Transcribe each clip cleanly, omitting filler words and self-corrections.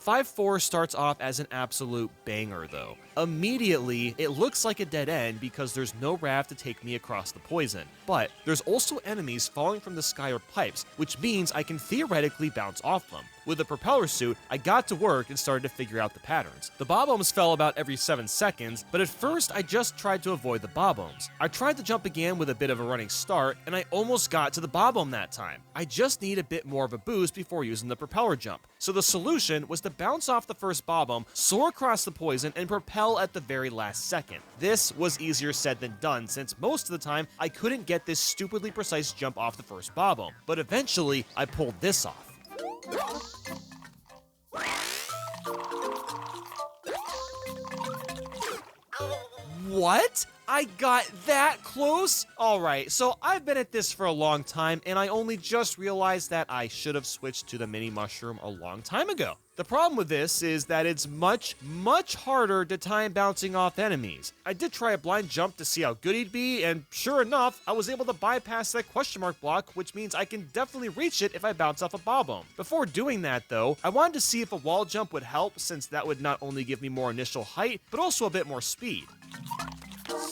5-4 starts off as an absolute banger though. Immediately, it looks like a dead end because there's no raft to take me across the poison, but there's also enemies falling from the sky or pipes, which means I can theoretically bounce off them. With the propeller suit, I got to work and started to figure out the patterns. The bob-ombs fell about every 7 seconds, but at first I just tried to avoid the bob-ombs. I tried to jump again with a bit of a running start, and I almost got to the bob-omb that time. I just need a bit more of a boost before using the propeller jump. So the solution was to bounce off the first bob-omb, soar across the poison, and propel at the very last second. This was easier said than done, since most of the time I couldn't get this stupidly precise jump off the first bob-omb, but eventually I pulled this off. What? I got that close? Alright, so I've been at this for a long time, and I only just realized that I should have switched to the mini mushroom a long time ago. The problem with this is that it's much harder to time bouncing off enemies. I did try a blind jump to see how good he'd be, and sure enough, I was able to bypass that question mark block, which means I can definitely reach it if I bounce off a bob-omb. Before doing that though, I wanted to see if a wall jump would help, since that would not only give me more initial height, but also a bit more speed.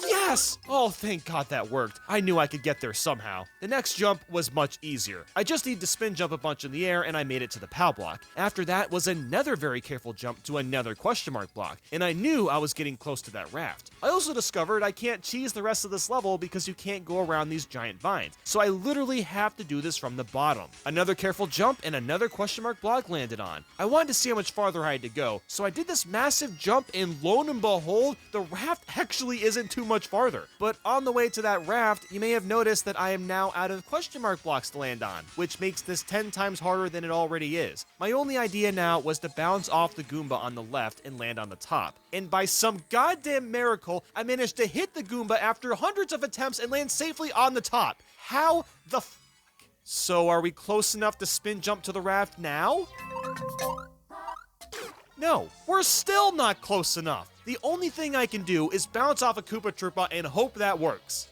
Yes! Oh, thank God that worked. I knew I could get there somehow. The next jump was much easier. I just needed to spin jump a bunch in the air and I made it to the POW block. After that was another very careful jump to another question mark block, and I knew I was getting close to that raft. I also discovered I can't cheese the rest of this level because you can't go around these giant vines, so I literally have to do this from the bottom. Another careful jump and another question mark block landed on. I wanted to see how much farther I had to go, so I did this massive jump, and lo and behold, the raft actually isn't too much farther. But on the way to that raft, you may have noticed that I am now out of question mark blocks to land on, which makes this 10 times harder than it already is. My only idea now was to bounce off the Goomba on the left and land on the top. And by some goddamn miracle, I managed to hit the Goomba after hundreds of attempts and land safely on the top. How the f***? So are we close enough to spin jump to the raft now? No, we're still not close enough. The only thing I can do is bounce off a Koopa Troopa and hope that works.